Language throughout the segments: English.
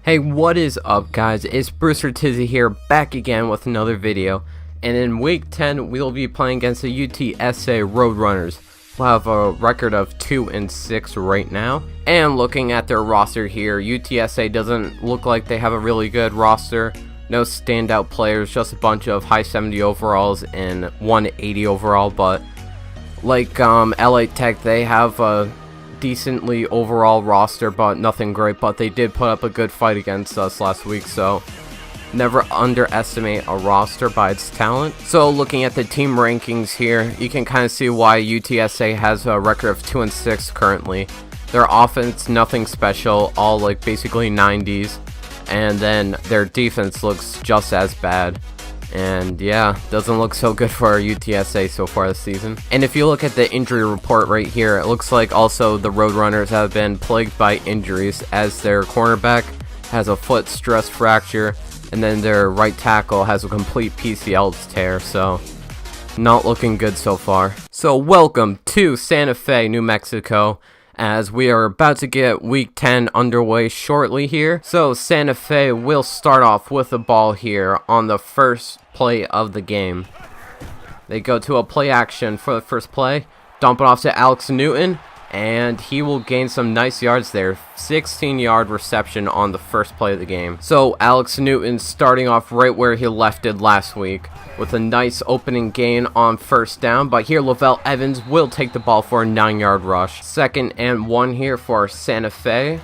Hey, what is up guys? It's Brewster Tizzy here, back again with another video. And in week 10 we'll be playing against the UTSA Roadrunners. We'll have a record of 2-6 right now. And looking at their roster here, UTSA doesn't look like they have a really good roster. No standout players, just a bunch of high 70 overalls and 180 overall. But like LA Tech, they have a decently overall roster, but nothing great. But they did put up a good fight against us last week, so never underestimate a roster by its talent. So looking at the team rankings here, you can kind of see why UTSA has a record of 2-6 currently. Their offense, nothing special, all like basically 90s, and then their defense looks just as bad. And yeah, doesn't look so good for UTSA so far this season. And if you look at the injury report right here, it looks like also the Roadrunners have been plagued by injuries, as their cornerback has a foot stress fracture, and then their right tackle has a complete PCL tear, so not looking good so far. So welcome to Santa Fe, New Mexico, as we are about to get week 10 underway shortly here. So Santa Fe will start off with the ball here on the first play of the game. They go to a play action for the first play, dump it off to Alex Newton, and he will gain some nice yards there. 16-yard reception on the first play of the game. So Alex Newton starting off right where he left it last week, with a nice opening gain on first down. But here Lavelle Evans will take the ball for a 9-yard rush. 2nd and 1 here for Santa Fe,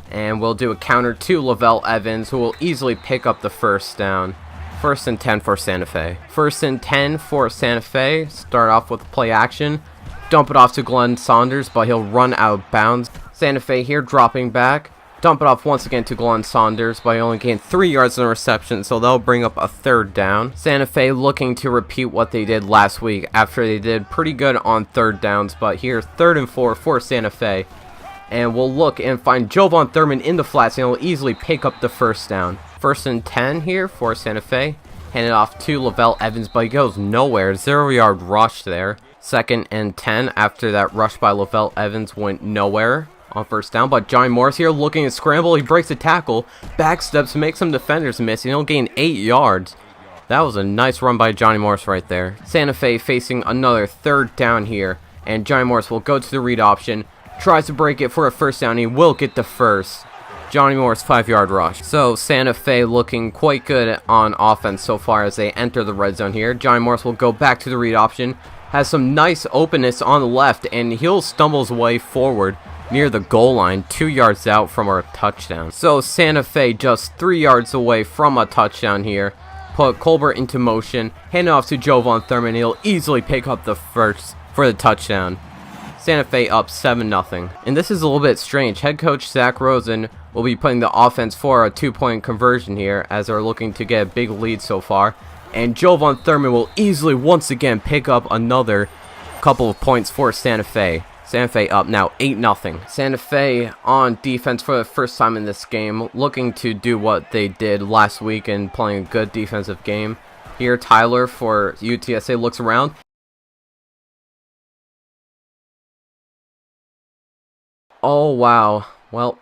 and we'll do a counter to Lavelle Evans, who will easily pick up the first down. 1st and 10 for Santa Fe. 1st and 10 for Santa Fe. Start off with play action. Dump it off to Glenn Saunders, but he'll run out of bounds. Santa Fe here dropping back. Dump it off once again to Glenn Saunders, but he only gained 3 yards in the reception, so they'll bring up a 3rd down. Santa Fe looking to repeat what they did last week after they did pretty good on 3rd downs, but here 3rd and 4 for Santa Fe. And we'll look and find Jovan Thurman in the flats, and he'll easily pick up the first down. 1st and 10 here for Santa Fe. Hand it off to Lavelle Evans, but he goes nowhere. 0-yard rush there. 2nd and 10 after that rush by Lavelle Evans went nowhere on first down. But Johnny Morris here looking to scramble. He breaks a tackle, backsteps, makes some defenders miss, and he'll gain 8 yards. That was a nice run by Johnny Morris right there. Santa Fe facing another 3rd down here, and Johnny Morris will go to the read option, tries to break it for a first down. He will get the first. Johnny Morris 5-yard rush. So Santa Fe looking quite good on offense so far as they enter the red zone here. Johnny Morris will go back to the read option. Has some nice openness on the left, and he'll stumble his way forward near the goal line, 2 yards out from our touchdown. So Santa Fe just 3 yards away from a touchdown here. Put Colbert into motion, hand it off to Jovan Thurman. He'll easily pick up the first for the touchdown. Santa Fe up 7-0. And this is a little bit strange. Head coach Zach Rosen will be putting the offense for a 2-point conversion here, as they're looking to get a big lead so far. And Jovan Thurman will easily once again pick up another couple of points for Santa Fe. Santa Fe up now 8-0. Santa Fe on defense for the first time in this game, looking to do what they did last week and playing a good defensive game. Here Tyler for UTSA looks around. Oh wow, well,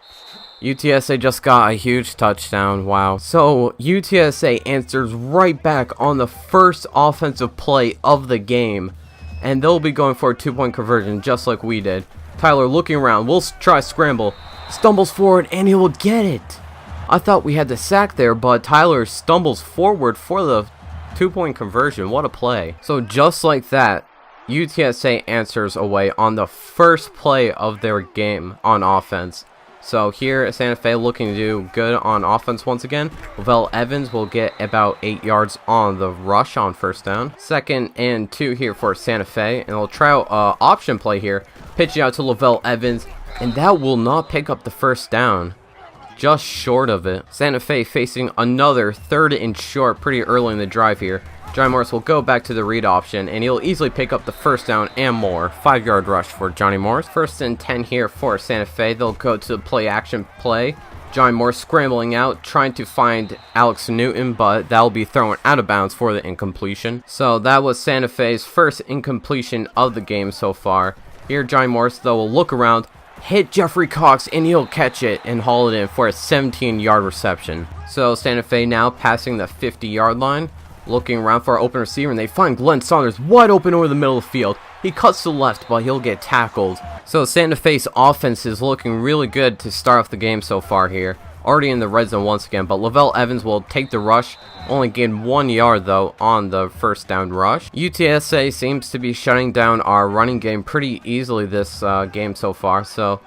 UTSA just got a huge touchdown. Wow. So UTSA answers right back on the first offensive play of the game, and they'll be going for a 2-point conversion just like we did. Tyler looking around, will try scramble, stumbles forward, and he will get it. I thought we had the sack there, but Tyler stumbles forward for the 2-point conversion. What a play. So just like that, UTSA answers away on the first play of their game on offense. So here Santa Fe looking to do good on offense once again. Lavelle Evans will get about 8 yards on the rush on first down. 2nd and 2 here for Santa Fe, and they'll try out option play here. Pitch it out to Lavelle Evans, and that will not pick up the first down. Just short of it. Santa Fe facing another 3rd and short pretty early in the drive here. Johnny Morris will go back to the read option, and he'll easily pick up the first down and more. 5-yard rush for Johnny Morris. 1st and 10 here for Santa Fe. They'll go to the play action play. Johnny Morris scrambling out, trying to find Alex Newton, but that'll be thrown out of bounds for the incompletion. So that was Santa Fe's first incompletion of the game so far. Here Johnny Morris though will look around, hit Jeffrey Cox, and he'll catch it and haul it in for a 17-yard reception. So Santa Fe now passing the 50-yard line, looking around for our open receiver, and they find Glenn Saunders wide open over the middle of the field. He cuts to the left, but he'll get tackled. So Santa Fe's offense is looking really good to start off the game so far here. Already in the red zone once again, but Lavelle Evans will take the rush. Only gained 1 yard though on the first down rush. UTSA seems to be shutting down our running game pretty easily this game so far. So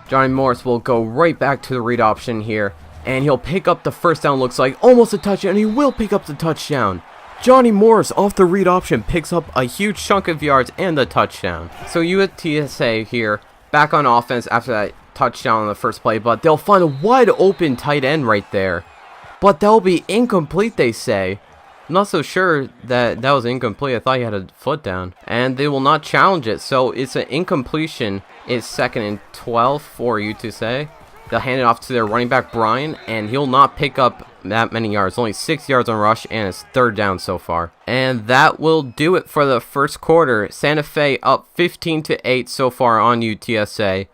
Johnny Morris will go right back to the read option here, and he'll pick up the first down. Looks like almost a touchdown, and he will pick up the touchdown. Johnny Morris off the read option picks up a huge chunk of yards and the touchdown. So UTSA here back on offense after that touchdown on the first play, but they'll find a wide open tight end right there. But that'll be incomplete, they say. I'm not so sure that was incomplete. I thought he had a foot down. And they will not challenge it, so it's an incompletion. It's 2nd and 12 for UTSA. They'll hand it off to their running back, Brian, and he'll not pick up that many yards. Only 6 yards on rush, and it's 3rd down so far. And that will do it for the first quarter. Santa Fe up 15-8 so far on UTSA.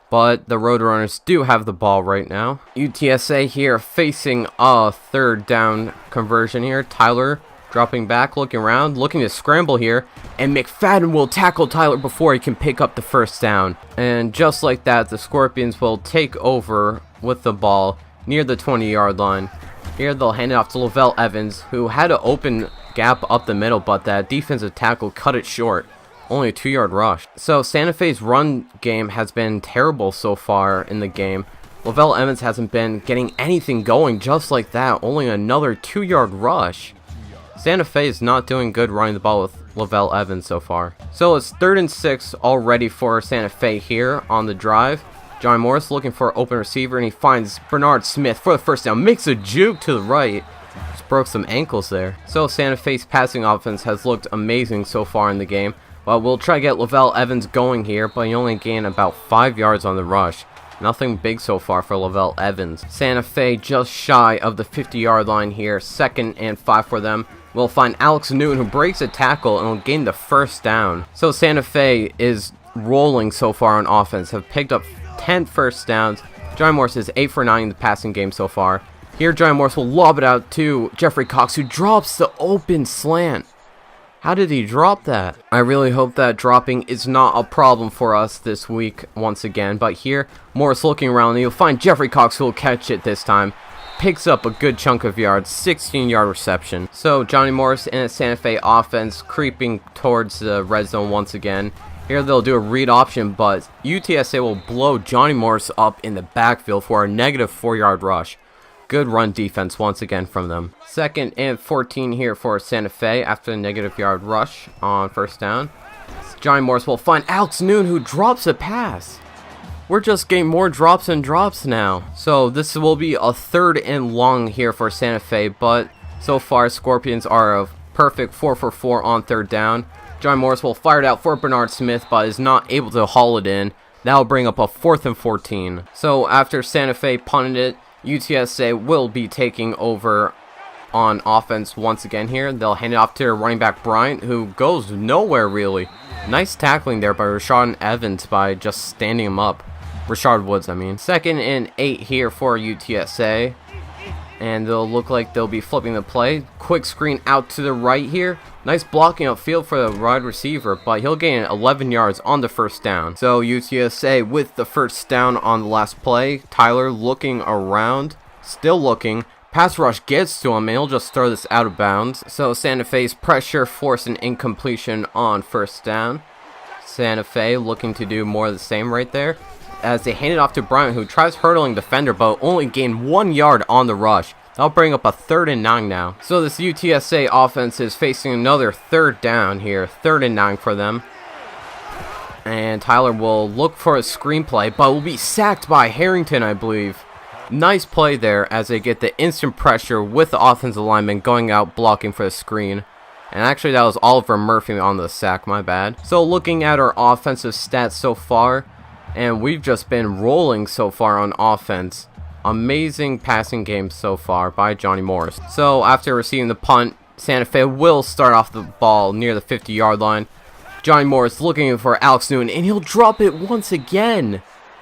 But the Roadrunners do have the ball right now. UTSA here facing a 3rd down conversion here. Tyler dropping back, looking around, looking to scramble here. And McFadden will tackle Tyler before he can pick up the first down. And just like that, the Scorpions will take over with the ball near the 20-yard line. Here they'll hand it off to Lavelle Evans, who had an open gap up the middle, but that defensive tackle cut it short. Only a 2-yard rush. So Santa Fe's run game has been terrible so far in the game. Lavelle Evans hasn't been getting anything going just like that. Only another 2-yard rush. Santa Fe is not doing good running the ball with Lavelle Evans so far. So it's 3rd and 6 already for Santa Fe here on the drive. Johnny Morris looking for an open receiver, and he finds Bernard Smith for the first down. Makes a juke to the right. Just broke some ankles there. So Santa Fe's passing offense has looked amazing so far in the game. But we'll try to get Lavelle Evans going here, but he only gained about 5 yards on the rush. Nothing big so far for Lavelle Evans. Santa Fe just shy of the 50-yard line here. 2nd and 5 for them. We'll find Alex Newton, who breaks a tackle and will gain the first down. So Santa Fe is rolling so far on offense. Have picked up 10 first downs. Johnny Morris is 8 for 9 in the passing game so far. Here Johnny Morris will lob it out to Jeffrey Cox, who drops the open slant. How did he drop that? I really hope that dropping is not a problem for us this week once again. But here, Morris looking around, and you'll find Jeffrey Cox, who will catch it this time. Picks up a good chunk of yards, 16-yard reception. So Johnny Morris and a Santa Fe offense creeping towards the red zone once again. Here they'll do a read option, but UTSA will blow Johnny Morris up in the backfield for a negative 4-yard rush. Good run defense once again from them. 2nd and 14 here for Santa Fe after the negative yard rush on first down. Johnny Morris will find Alex Noon, who drops a pass. We're just getting more drops and drops now. So this will be a 3rd and long here for Santa Fe, but so far Scorpions are a perfect 4 for 4 on 3rd down. Johnny Morris will fire it out for Bernard Smith, but is not able to haul it in. That'll bring up a 4th and 14. So after Santa Fe punted it, UTSA will be taking over on offense once again here. They'll hand it off to their running back Bryant, who goes nowhere really. Nice tackling there by Rashad Evans by just standing him up. Rashard Woods, I mean. 2nd and 8 here for UTSA. And they'll look like they'll be flipping the play. Quick screen out to the right here. Nice blocking upfield for the wide receiver, but he'll gain 11 yards on the first down. So UTSA with the first down on the last play. Tyler looking around, still looking. Pass rush gets to him, and he'll just throw this out of bounds. So Santa Fe's pressure forced an incompletion on first down. Santa Fe looking to do more of the same right there, as they hand it off to Bryant, who tries hurdling defender, but only gained 1 yard on the rush. That'll bring up a 3rd and 9 now. So this UTSA offense is facing another 3rd down here. 3rd and 9 for them. And Tyler will look for a screenplay, but will be sacked by Harrington, I believe. Nice play there as they get the instant pressure with the offensive lineman going out blocking for the screen. And actually that was Oliver Murphy on the sack, my bad. So looking at our offensive stats so far, and we've just been rolling so far on offense. Amazing passing game so far by Johnny Morris. So after receiving the punt, Santa Fe will start off the ball near the 50-yard line. Johnny Morris looking for Alex Newton, and he'll drop it once again.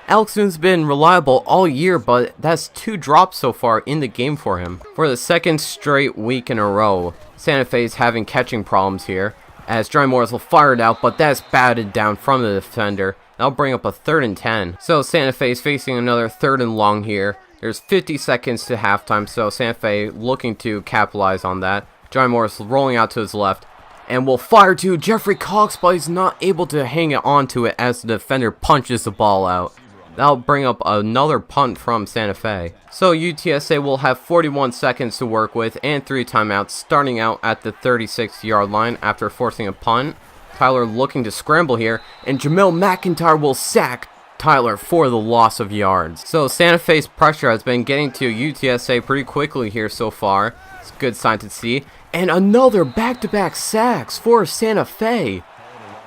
Alex has been reliable all year, but that's 2 drops so far in the game for him. For the second straight week in a row, Santa Fe is having catching problems here, as Johnny Morris will fire it out, but that's batted down from the defender. That'll bring up a 3rd and 10. So Santa Fe is facing another 3rd and long here. There's 50 seconds to halftime, so Santa Fe looking to capitalize on that. Johnny Morris rolling out to his left, and will fire to Jeffrey Cox, but he's not able to hang it onto it as the defender punches the ball out. That'll bring up another punt from Santa Fe. So UTSA will have 41 seconds to work with and 3 timeouts, starting out at the 36-yard line after forcing a punt. Tyler looking to scramble here, and Jamel McIntyre will sack Tyler for the loss of yards. So Santa Fe's pressure has been getting to UTSA pretty quickly here so far. It's a good sign to see. And another back-to-back sacks for Santa Fe.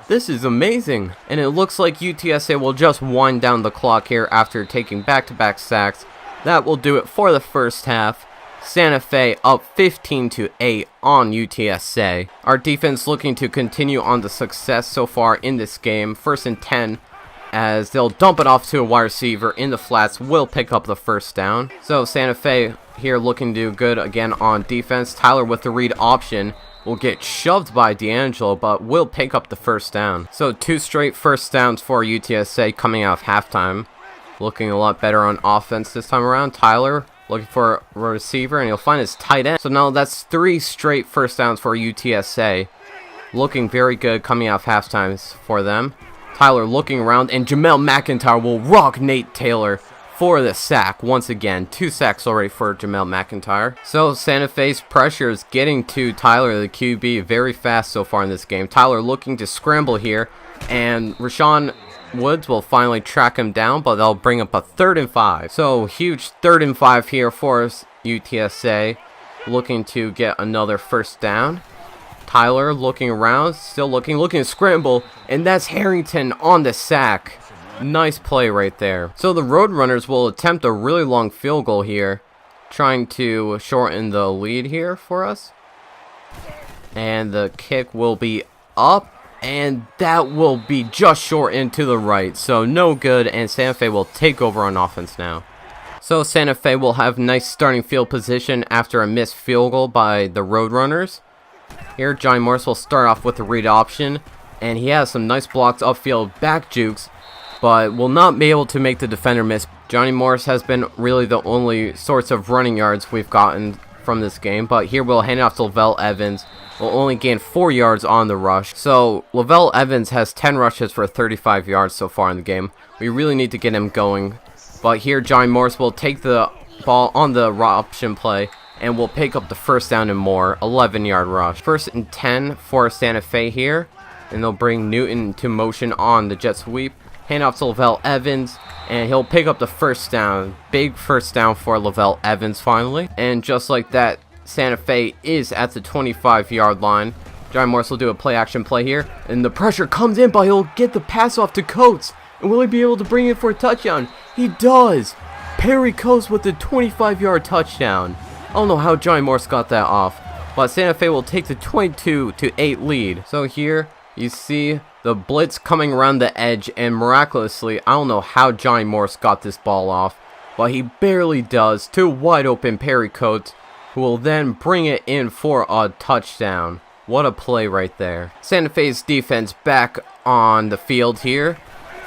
This is amazing. And it looks like UTSA will just wind down the clock here after taking back-to-back sacks. That will do it for the first half. Santa Fe up 15-8 on UTSA. Our defense looking to continue on the success so far in this game. 1st and 10, as they'll dump it off to a wide receiver in the flats, will pick up the first down. So Santa Fe here looking to do good again on defense. Tyler with the read option will get shoved by D'Angelo, but will pick up the first down. So 2 straight first downs for UTSA coming out of halftime. Looking a lot better on offense this time around. Tyler looking for a receiver, and he'll find his tight end. So now that's 3 straight first downs for UTSA. Looking very good coming out of halftime for them. Tyler looking around, and Jamel McIntyre will rock Nate Taylor for the sack once again. 2 sacks already for Jamel McIntyre. So Santa Fe's pressure is getting to Tyler, the QB, very fast so far in this game. Tyler looking to scramble here, and Rashawn Woods will finally track him down, but they'll bring up a 3rd and 5. So huge 3rd and 5 here for UTSA, looking to get another first down. Tyler looking around, still looking to scramble, and that's Harrington on the sack. Nice play right there. So the Roadrunners will attempt a really long field goal here, trying to shorten the lead here for us. And the kick will be up, and that will be just short and to the right. So no good, and Santa Fe will take over on offense now. So Santa Fe will have nice starting field position after a missed field goal by the Roadrunners. Here, Johnny Morris will start off with the read option, and he has some nice blocks upfield back jukes, but will not be able to make the defender miss. Johnny Morris has been really the only sorts of running yards we've gotten from this game, but here we'll hand it off to Lavelle Evans. Will only gain 4 yards on the rush. So Lavelle Evans has 10 rushes for 35 yards so far in the game. We really need to get him going. But here Johnny Morris will take the ball on the option play and will pick up the first down and more. 11-yard rush. 1st and 10 for Santa Fe here. And they'll bring Newton into motion on the jet sweep. Hand off to Lavelle Evans, and he'll pick up the first down. Big first down for Lavelle Evans finally. And just like that, Santa Fe is at the 25-yard line. Johnny Morris will do a play-action play here, and the pressure comes in, but he'll get the pass off to Coates. And will he be able to bring it for a touchdown? He does! Perry Coates with the 25-yard touchdown. I don't know how Johnny Morris got that off, but Santa Fe will take the 22-8 lead. So here you see the blitz coming around the edge, and miraculously, I don't know how Johnny Morris got this ball off, but he barely does to wide open Perry Coates, who will then bring it in for a touchdown. What a play right there. Santa Fe's defense back on the field here.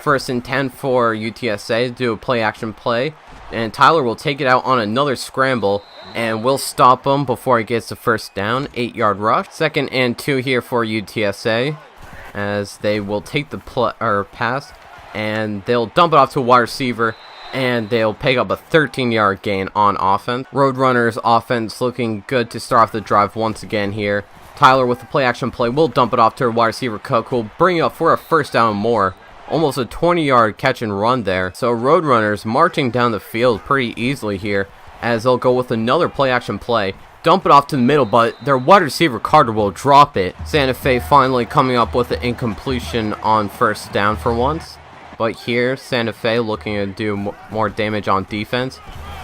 1st and 10 for UTSA to do a play action play, and Tyler will take it out on another scramble, and we'll stop him before he gets the first down. 8-yard rush. 2nd and 2 here for UTSA, as they will take the pass, and they'll dump it off to a wide receiver, and they'll pick up a 13-yard gain on offense. Roadrunners offense looking good to start off the drive once again here. Tyler with the play-action play will dump it off to a wide receiver Cook, who will bring it up for a first down and more. Almost a 20-yard catch and run there. So Roadrunners marching down the field pretty easily here, as they'll go with another play-action play. Dump it off to the middle, but their wide receiver Carter will drop it. Santa Fe finally coming up with an incompletion on first down for once. But here, Santa Fe looking to do more damage on defense.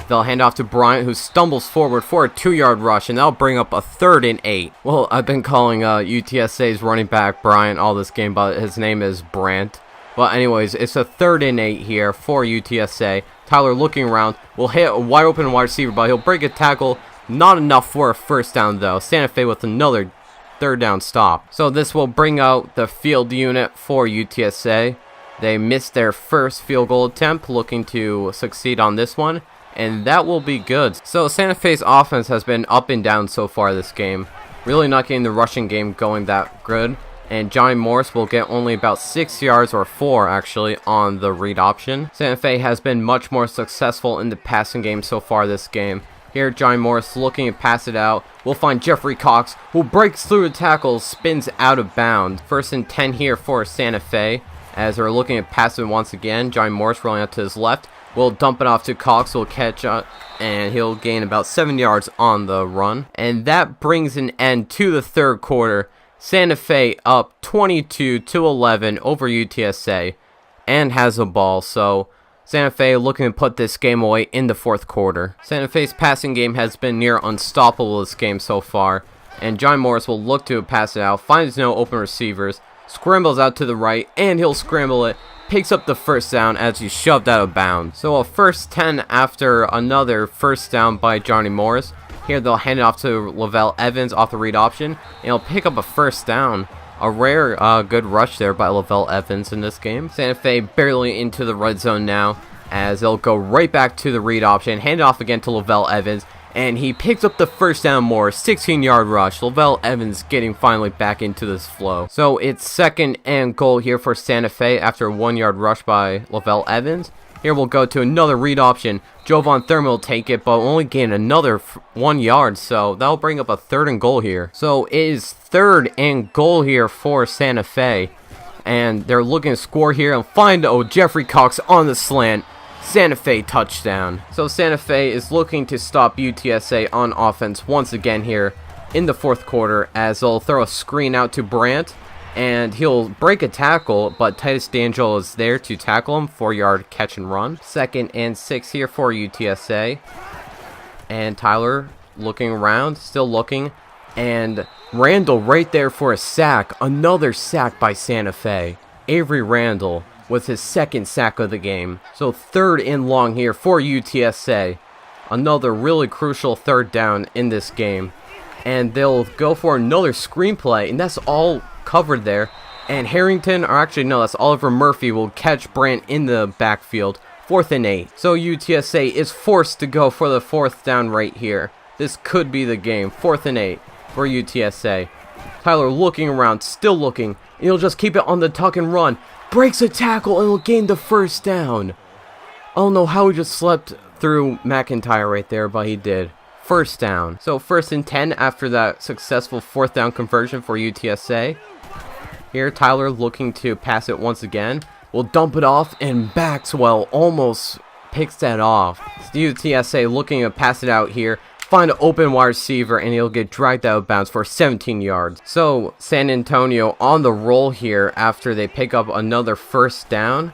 They'll hand off to Bryant, who stumbles forward for a 2-yard rush, and that'll bring up a 3rd and 8. Well, I've been calling UTSA's running back Bryant all this game, but his name is Brandt. But anyways, it's a 3rd and 8 here for UTSA. Tyler looking around, will hit a wide open wide receiver, but he'll break a tackle. Not enough for a first down though. Santa Fe with another 3rd down stop. So this will bring out the field unit for UTSA. They missed their first field goal attempt, looking to succeed on this one, and that will be good. So Santa Fe's offense has been up and down so far this game. Really not getting the rushing game going that good. And Johnny Morris will get only about 6 yards, or 4 actually, on the read option. Santa Fe has been much more successful in the passing game so far this game. Here, Johnny Morris looking to pass it out. We'll find Jeffrey Cox, who breaks through the tackle, spins out of bounds. 1st and 10 here for Santa Fe, as they're looking to pass it once again. Johnny Morris rolling out to his left. We'll dump it off to Cox, who will catch up, and he'll gain about 7 yards on the run. And that brings an end to the 3rd quarter. Santa Fe up 22-11 over UTSA, and has a ball, so Santa Fe looking to put this game away in the 4th quarter. Santa Fe's passing game has been near unstoppable this game so far, and John Morris will look to pass it out, finds no open receivers, scrambles out to the right, and he'll scramble it, picks up the 1st down as he's shoved out of bounds. So a 1st 10 after another 1st down by Johnny Morris. Here they'll hand it off to Lavelle Evans off the read option, and he'll pick up a 1st down. A rare good rush there by Lavelle Evans in this game. Santa Fe barely into the red zone now, as they'll go right back to the read option, hand it off again to Lavelle Evans, and he picks up the 1st down more, 16-yard rush. Lavelle Evans getting finally back into this flow. So it's 2nd and goal here for Santa Fe after a 1-yard rush by Lavelle Evans. Here we'll go to another read option. Jovan Thurman will take it, but only gain another 1 yard, so that'll bring up a 3rd and goal here. So it is 3rd and goal here for Santa Fe, and they're looking to score here and find Jeffrey Cox on the slant. Santa Fe touchdown. So Santa Fe is looking to stop UTSA on offense once again here in the 4th quarter, as they'll throw a screen out to Brandt, and he'll break a tackle, but Titus D'Angelo is there to tackle him. 4-yard catch and run. 2nd and 6 here for UTSA. And Tyler looking around, still looking. And Randall right there for a sack. Another sack by Santa Fe. Avery Randall with his 2nd sack of the game. So 3rd and long here for UTSA. Another really crucial 3rd down in this game. And they'll go for another screenplay, and that's all covered there, and Harrington, or actually no, that's Oliver Murphy, will catch Brandt in the backfield. 4th and 8. So UTSA is forced to go for the 4th down right here. This could be the game. 4th and 8 for UTSA. Tyler looking around, still looking, and he'll just keep it on the tuck and run. Breaks a tackle and will gain the 1st down. I don't know how he just slept through McIntyre right there, but he did. 1st down. So 1st and 10 after that successful 4th down conversion for UTSA. Here Tyler looking to pass it once again. Will dump it off, and Baxwell almost picks that off. UTSA looking to pass it out here. Find an open wide receiver, and he'll get dragged out of bounds for 17 yards. So San Antonio on the roll here after they pick up another 1st down.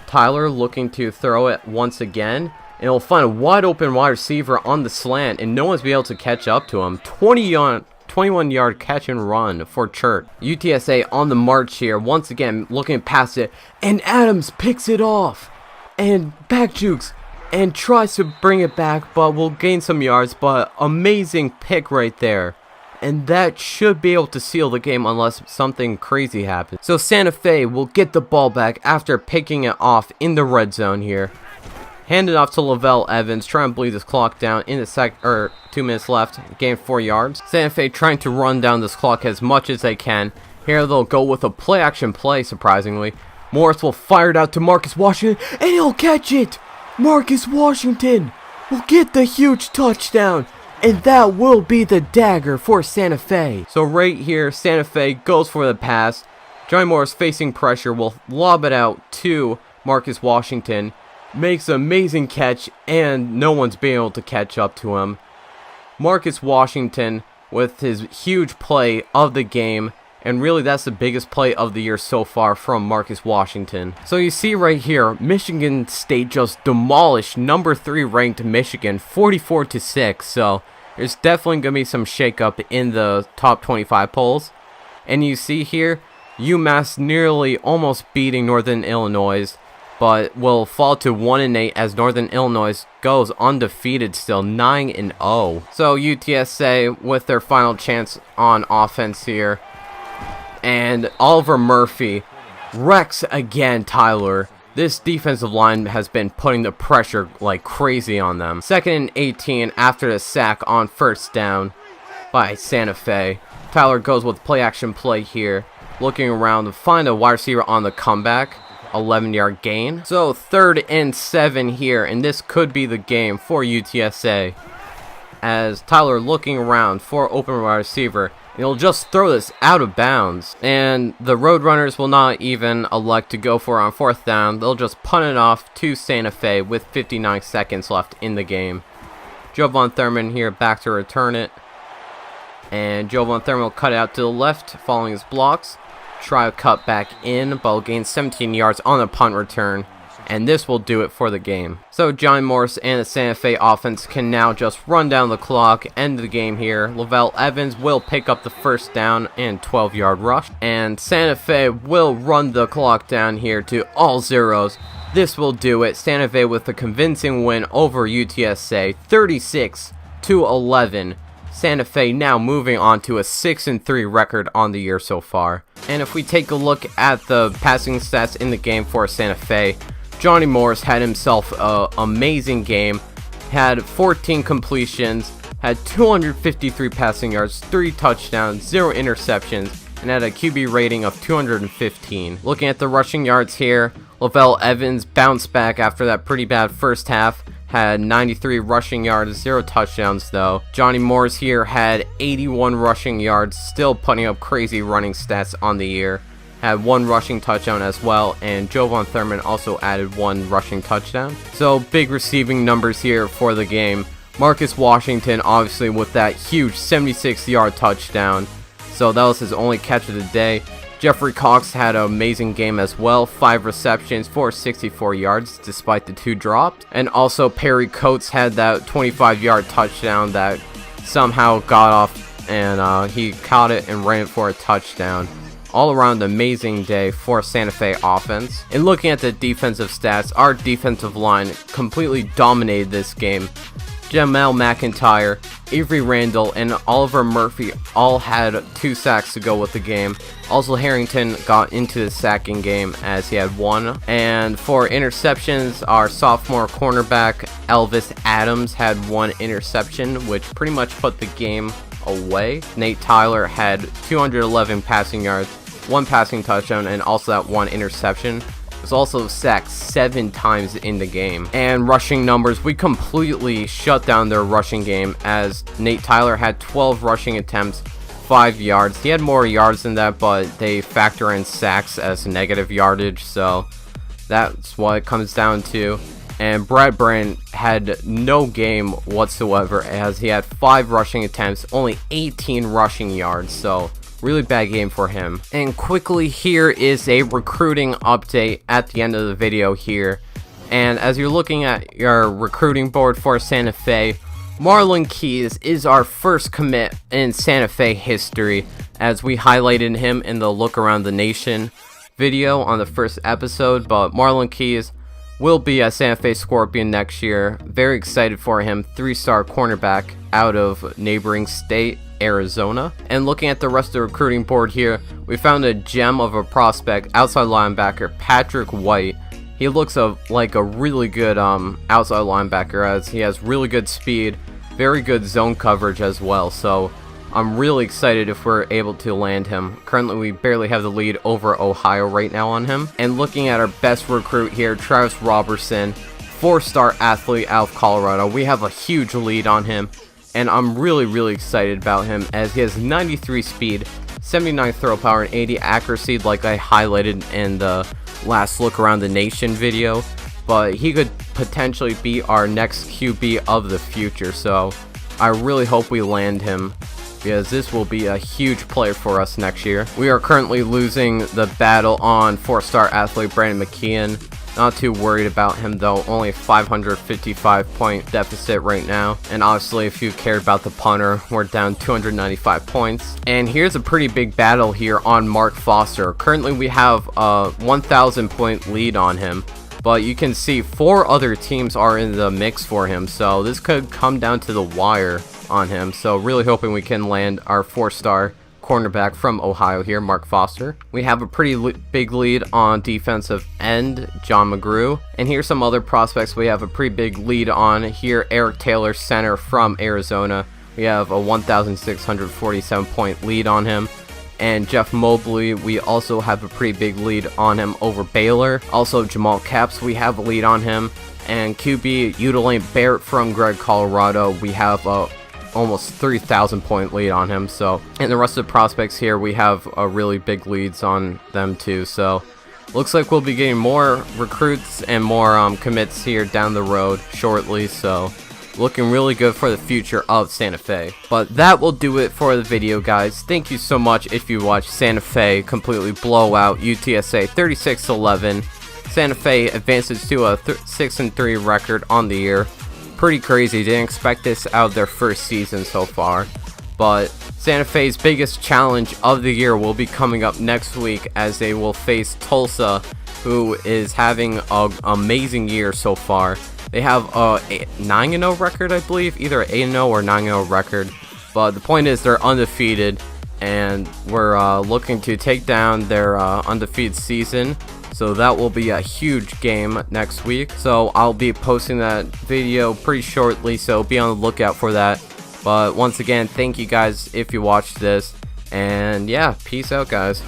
Tyler looking to throw it once again, and he'll find a wide open wide receiver on the slant, and no one's be able to catch up to him. 21-yard catch and run for Chert. UTSA on the march here, once again looking past it, and Adams picks it off, and back jukes, and tries to bring it back, but will gain some yards, but amazing pick right there. And that should be able to seal the game unless something crazy happens. So Santa Fe will get the ball back after picking it off in the red zone here. Hand it off to Lavelle Evans, trying to bleed this clock down in the 2 minutes left, gain 4 yards. Santa Fe trying to run down this clock as much as they can. Here they'll go with a play-action play, surprisingly. Morris will fire it out to Marcus Washington, and he'll catch it! Marcus Washington will get the huge touchdown, and that will be the dagger for Santa Fe. So right here, Santa Fe goes for the pass. Johnny Morris facing pressure will lob it out to Marcus Washington. Makes an amazing catch, and no one's being able to catch up to him. Marcus Washington with his huge play of the game, and really that's the biggest play of the year so far from Marcus Washington. So you see right here, Michigan State just demolished number 3 ranked Michigan 44-6. So there's definitely going to be some shakeup in the top 25 polls. And you see here, UMass nearly almost beating Northern Illinois, but will fall to 1-8 as Northern Illinois goes undefeated still, 9-0. So UTSA with their final chance on offense here. And Oliver Murphy wrecks again Tyler. This defensive line has been putting the pressure like crazy on them. 2nd and 18 after the sack on first down by Santa Fe. Tyler goes with play action play here. Looking around to find a wide receiver on the comeback. 11-yard gain. So 3rd and 7 here, and this could be the game for UTSA. As Tyler looking around for open wide receiver, he'll just throw this out of bounds. And the Roadrunners will not even elect to go for it on 4th down. They'll just punt it off to Santa Fe with 59 seconds left in the game. Jovan Thurman here back to return it. And Jovan Thurman will cut it out to the left following his blocks. Try to cut back in, but will gain 17 yards on the punt return. And this will do it for the game. So Johnny Morris and the Santa Fe offense can now just run down the clock, end the game here. Lavelle Evans will pick up the first down and 12-yard rush. And Santa Fe will run the clock down here to all zeros. This will do it. Santa Fe with a convincing win over UTSA, 36-11. Santa Fe now moving on to a 6-3 record on the year so far. And if we take a look at the passing stats in the game for Santa Fe, Johnny Morris had himself an amazing game, had 14 completions, had 253 passing yards, 3 touchdowns, 0 interceptions, and had a QB rating of 215. Looking at the rushing yards here, Lavelle Evans bounced back after that pretty bad first half, had 93 rushing yards, 0 touchdowns though. Johnny Morris here had 81 rushing yards, still putting up crazy running stats on the year. Had 1 rushing touchdown as well, and Jovan Thurman also added 1 rushing touchdown. So big receiving numbers here for the game. Marcus Washington obviously with that huge 76-yard touchdown. So that was his only catch of the day. Jeffrey Cox had an amazing game as well, 5 receptions for 64 yards despite the 2 drops. And also Perry Coates had that 25-yard touchdown that somehow got off, and he caught it and ran it for a touchdown. All around amazing day for Santa Fe offense. And looking at the defensive stats, our defensive line completely dominated this game. Jamel McIntyre, Avery Randall, and Oliver Murphy all had 2 sacks to go with the game. Also Harrington got into the sacking game as he had 1. And for interceptions, our sophomore cornerback Elvis Adams had 1 interception, which pretty much put the game away. Nate Tyler had 211 passing yards, 1 passing touchdown, and also that 1 interception. Was also sacked 7 times in the game. And rushing numbers, we completely shut down their rushing game as Nate Tyler had 12 rushing attempts, 5 yards. He had more yards than that, but they factor in sacks as negative yardage, so that's what it comes down to. And Brad Brand had no game whatsoever as he had 5 rushing attempts, only 18 rushing yards, so really bad game for him. And quickly, here is a recruiting update at the end of the video here. And as you're looking at your recruiting board for Santa Fe, Marlon Keyes is our first commit in Santa Fe history, as we highlighted him in the Look Around the Nation video on the first episode. But Marlon Keyes will be a Santa Fe Scorpion next year. Very excited for him. 3-star cornerback out of neighboring state Arizona. And looking at the rest of the recruiting board here, we found a gem of a prospect, outside linebacker Patrick White. He looks like a really good outside linebacker, as he has really good speed, very good zone coverage as well. So I'm really excited if we're able to land him. Currently we barely have the lead over Ohio right now on him. And looking at our best recruit here, Travis Robertson, 4-star athlete out of Colorado. We have a huge lead on him, and I'm really excited about him as he has 93 speed, 79 throw power, and 80 accuracy, like I highlighted in the last Look Around the Nation video. But he could potentially be our next QB of the future, so I really hope we land him, because this will be a huge player for us next year. We are currently losing the battle on 4-star athlete Brandon McKeon. Not too worried about him though, only 555 point deficit right now. And obviously if you cared about the punter, we're down 295 points. And here's a pretty big battle here on Mark Foster. Currently we have a 1,000 point lead on him, but you can see 4 other teams are in the mix for him, so this could come down to the wire on him. So really hoping we can land our 4-star cornerback from Ohio here, Mark Foster. We have a pretty big lead on defensive end, John McGrew. And here's some other prospects we have a pretty big lead on here. Eric Taylor, center from Arizona. We have a 1,647 point lead on him. And Jeff Mobley, we also have a pretty big lead on him over Baylor. Also Jamal Capps, we have a lead on him. And QB Udalane Barrett from Gregg, Colorado, we have a almost 3,000 point lead on him. So, and the rest of the prospects here, we have a really big leads on them too. So looks like we'll be getting more recruits and more commits here down the road shortly. So looking really good for the future of Santa Fe. But that will do it for the video, guys. Thank you so much if you watched Santa Fe completely blow out UTSA 36-11. Santa Fe advances to a 6-3 record on the year. Pretty crazy. Didn't expect this out of their first season so far. But Santa Fe's biggest challenge of the year will be coming up next week as they will face Tulsa, who is having an amazing year so far. They have a 9-0 record, I believe, either 8-0 or 9-0 record. But the point is they're undefeated, and we're looking to take down their undefeated season. So that will be a huge game next week. So I'll be posting that video pretty shortly, so be on the lookout for that. But once again, thank you guys if you watched this. And yeah, peace out, guys.